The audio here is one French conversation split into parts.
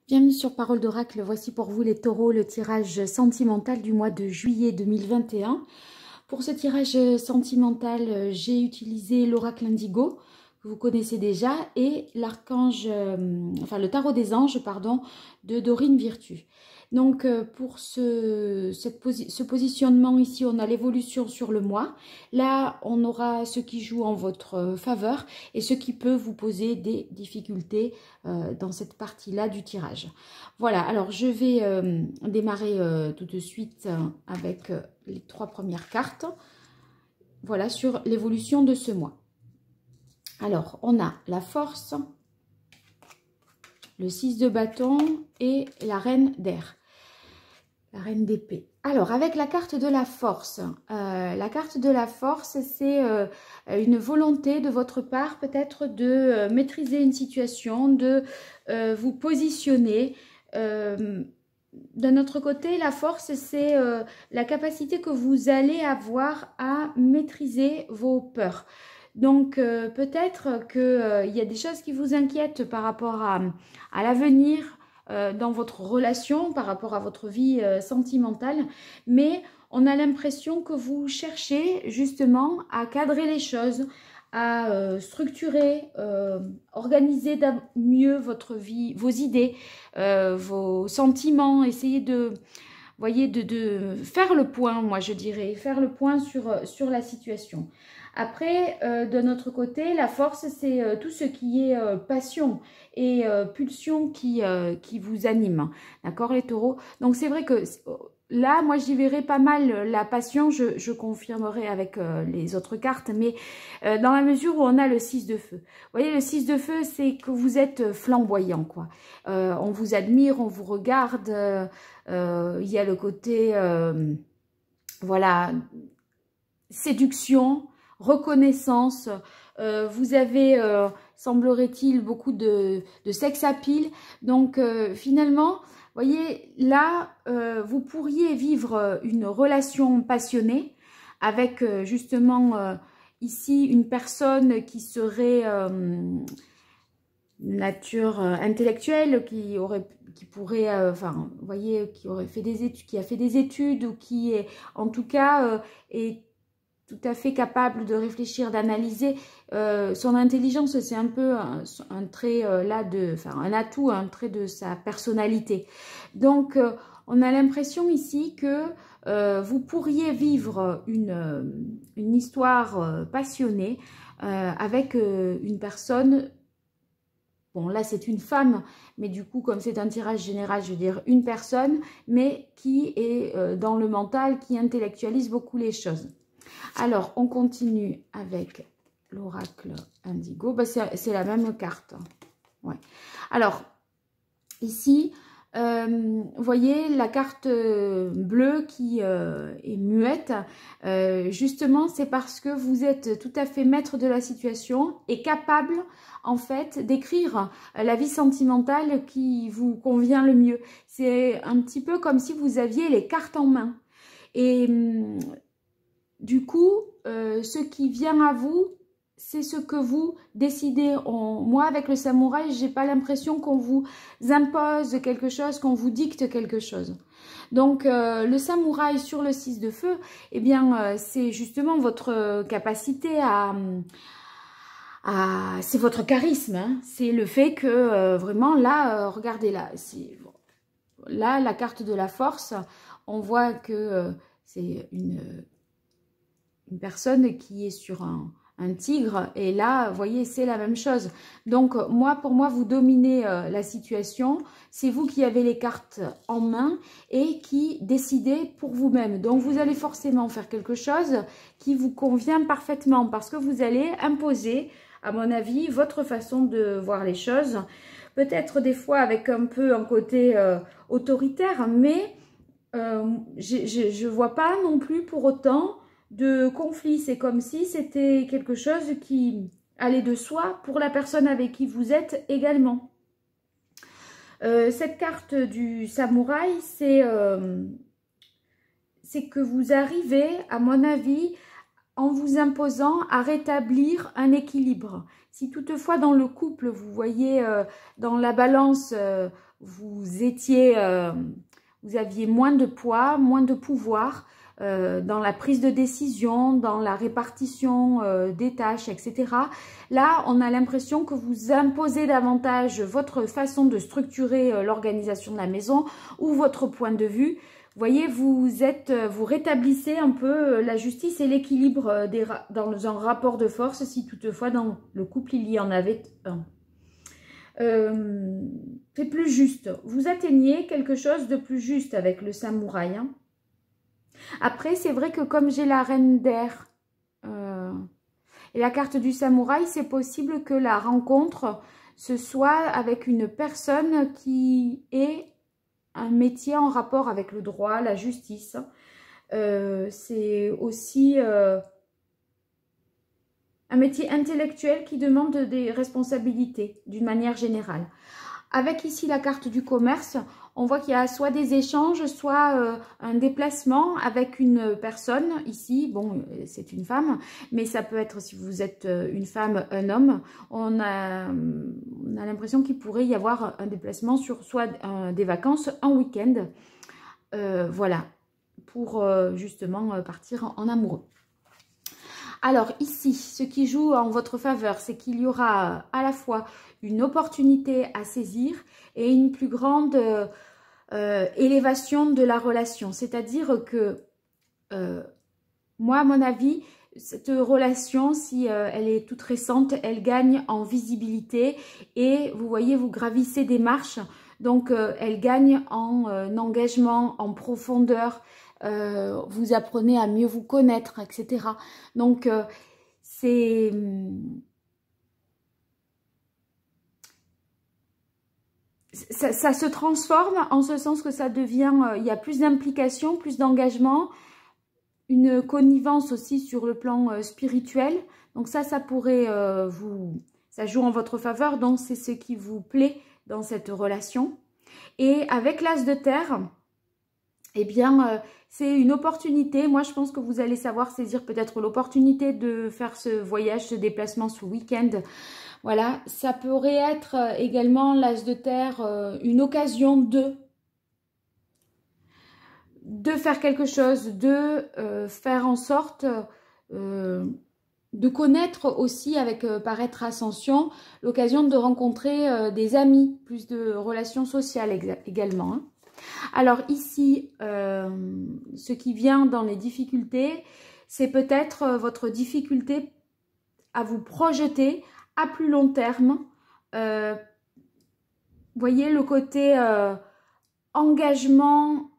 Bienvenue sur Parole d'Oracle, voici pour vous les taureaux le tirage sentimental du mois de juillet 2021. Pour ce tirage sentimental, j'ai utilisé l'oracle indigo, que vous connaissez déjà, et l'archange, le tarot des anges, pardon, de Dorine Virtue. Donc pour ce positionnement ici, on a l'évolution sur le mois. Là, on aura ce qui joue en votre faveur et ce qui peut vous poser des difficultés dans cette partie-là du tirage. Voilà, alors je vais démarrer tout de suite avec les 3 premières cartes. Voilà, sur l'évolution de ce mois. Alors, on a la force, le 6 de bâton et la reine d'air, la reine d'épée. Alors, avec la carte de la force, c'est une volonté de votre part peut-être de maîtriser une situation, de vous positionner. D'un autre côté, la force, c'est la capacité que vous allez avoir à maîtriser vos peurs. Donc, peut-être qu'il y a des choses qui vous inquiètent par rapport à l'avenir dans votre relation, par rapport à votre vie sentimentale, mais on a l'impression que vous cherchez justement à cadrer les choses, à structurer, organiser mieux votre vie, vos idées, vos sentiments, essayer de, voyez, de faire le point, moi je dirais, faire le point sur la situation. Après, de notre côté, la force, c'est tout ce qui est passion et pulsion qui vous anime. D'accord, les taureaux? Donc, c'est vrai que là, moi, j'y verrai pas mal la passion. Je confirmerai avec les autres cartes. Mais dans la mesure où on a le 6 de feu. Vous voyez, le 6 de feu, c'est que vous êtes flamboyant, quoi. On vous admire, on vous regarde. Il y a le côté, voilà, séduction, reconnaissance, vous avez, semblerait-il, beaucoup de sex appeal. Donc, finalement, voyez, là, vous pourriez vivre une relation passionnée avec, justement, ici, une personne qui serait nature intellectuelle, qui pourrait, enfin, vous voyez, qui aurait fait des études, qui a fait des études, ou qui est, en tout cas, est tout à fait capable de réfléchir, d'analyser. Son intelligence, c'est un peu un trait là un atout, un trait de sa personnalité. Donc, on a l'impression ici que vous pourriez vivre une histoire passionnée avec une personne. Bon, là, c'est une femme, mais du coup, comme c'est un tirage général, je veux dire une personne, mais qui est dans le mental, qui intellectualise beaucoup les choses. Alors, on continue avec l'oracle indigo. Ben, c'est la même carte. Ouais. Alors, ici, vous voyez la carte bleue qui est muette. Justement, c'est parce que vous êtes tout à fait maître de la situation et capable, en fait, d'écrire la vie sentimentale qui vous convient le mieux. C'est un petit peu comme si vous aviez les cartes en main. Et du coup, ce qui vient à vous, c'est ce que vous décidez. Moi, avec le samouraï, j'ai pas l'impression qu'on vous impose quelque chose, qu'on vous dicte quelque chose. Donc, le samouraï sur le 6 de feu, eh bien, c'est justement votre capacité c'est votre charisme. Hein. C'est le fait que, vraiment, là, regardez là, là, la carte de la force, on voit que c'est une personne qui est sur un tigre, et là, vous voyez, c'est la même chose. Donc, pour moi, vous dominez la situation, c'est vous qui avez les cartes en main et qui décidez pour vous-même. Donc, vous allez forcément faire quelque chose qui vous convient parfaitement, parce que vous allez imposer, à mon avis, votre façon de voir les choses, peut-être des fois avec un peu un côté autoritaire, mais je ne vois pas non plus pour autant de conflit. C'est comme si c'était quelque chose qui allait de soi pour la personne avec qui vous êtes également. Cette carte du samouraï, c'est que vous arrivez, à mon avis, en vous imposant à rétablir un équilibre. Si toutefois dans le couple, vous voyez dans la balance, vous étiez, vous aviez moins de poids, moins de pouvoir dans la prise de décision, dans la répartition des tâches, etc. Là, on a l'impression que vous imposez davantage votre façon de structurer l'organisation de la maison ou votre point de vue. Vous voyez, vous rétablissez un peu la justice et l'équilibre dans un rapport de force, si toutefois dans le couple il y en avait un. C'est plus juste. Vous atteignez quelque chose de plus juste avec le samouraï. Hein. Après, c'est vrai que comme j'ai la reine d'air et la carte du samouraï, c'est possible que la rencontre ce soit avec une personne qui ait un métier en rapport avec le droit, la justice. C'est aussi un métier intellectuel qui demande des responsabilités d'une manière générale. Avec ici la carte du commerce, on voit qu'il y a soit des échanges, soit un déplacement avec une personne. Ici, bon, c'est une femme, mais ça peut être, si vous êtes une femme, un homme. On a l'impression qu'il pourrait y avoir un déplacement sur soit des vacances, un week-end. Voilà, pour justement partir en amoureux. Alors ici, ce qui joue en votre faveur, c'est qu'il y aura à la fois une opportunité à saisir et une plus grande élévation de la relation. C'est-à-dire que, moi, à mon avis, cette relation, si elle est toute récente, elle gagne en visibilité et vous voyez, vous gravissez des marches. Donc, elle gagne en engagement, en profondeur. Vous apprenez à mieux vous connaître, etc. Donc, c'est... Ça se transforme en ce sens que ça devient... il y a plus d'implication, plus d'engagement, une connivence aussi sur le plan spirituel. Donc ça pourrait ça joue en votre faveur, donc c'est ce qui vous plaît dans cette relation. Et avec l'As de terre, eh bien, c'est une opportunité. Moi, je pense que vous allez savoir saisir peut-être l'opportunité de faire ce voyage, ce déplacement ce week-end. Voilà, ça pourrait être également l'As de terre, une occasion de faire quelque chose, de faire en sorte de connaître aussi avec Paraître Ascension, l'occasion de rencontrer des amis, plus de relations sociales également. Hein. Alors ici, ce qui vient dans les difficultés, c'est peut-être votre difficulté à vous projeter à plus long terme. Voyez le côté engagement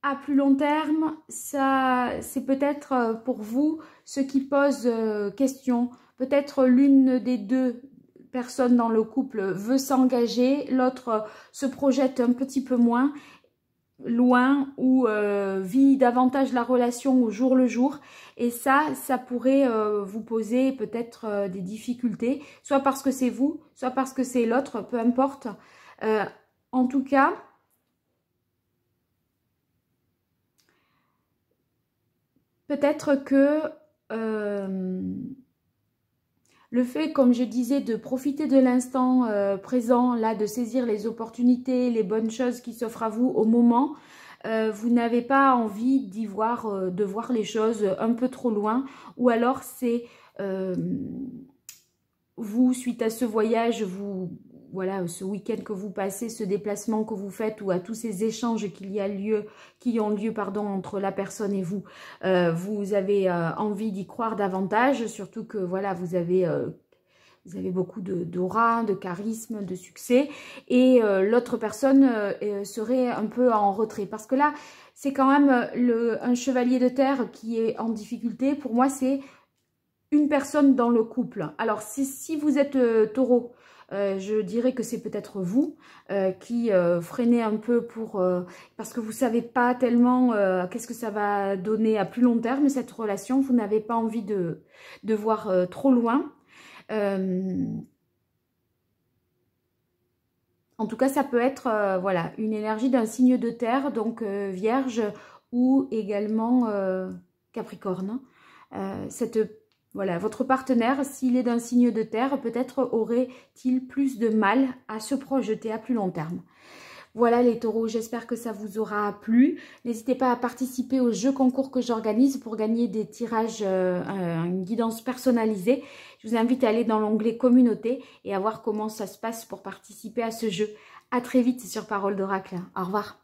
à plus long terme, ça c'est peut-être pour vous ce qui pose question. Peut-être l'une des deux personnes dans le couple veut s'engager, l'autre se projette un petit peu moins loin ou vit davantage la relation au jour le jour. Et ça pourrait vous poser peut-être des difficultés, soit parce que c'est vous, soit parce que c'est l'autre, peu importe. En tout cas, peut-être que le fait, comme je disais, de profiter de l'instant présent, là, de saisir les opportunités, les bonnes choses qui s'offrent à vous au moment, vous n'avez pas envie de voir les choses un peu trop loin, ou alors c'est vous, suite à ce voyage, voilà, ce week-end que vous passez, ce déplacement que vous faites, ou à tous ces échanges qui ont lieu entre la personne et vous, vous avez envie d'y croire davantage, surtout que voilà, vous avez beaucoup d'aura, de charisme, de succès, et l'autre personne serait un peu en retrait, parce que là, c'est quand même un chevalier de terre qui est en difficulté. Pour moi, c'est une personne dans le couple. Alors, si vous êtes taureau, je dirais que c'est peut-être vous qui freinez un peu parce que vous ne savez pas tellement qu'est-ce que ça va donner à plus long terme, cette relation. Vous n'avez pas envie de voir trop loin. En tout cas, ça peut être voilà, une énergie d'un signe de terre, donc Vierge ou également Capricorne. Voilà, votre partenaire, s'il est d'un signe de terre, peut-être aurait-il plus de mal à se projeter à plus long terme. Voilà les taureaux, j'espère que ça vous aura plu. N'hésitez pas à participer au jeu concours que j'organise pour gagner des tirages, une guidance personnalisée. Je vous invite à aller dans l'onglet communauté et à voir comment ça se passe pour participer à ce jeu. À très vite sur Parole d'Oracle. Au revoir.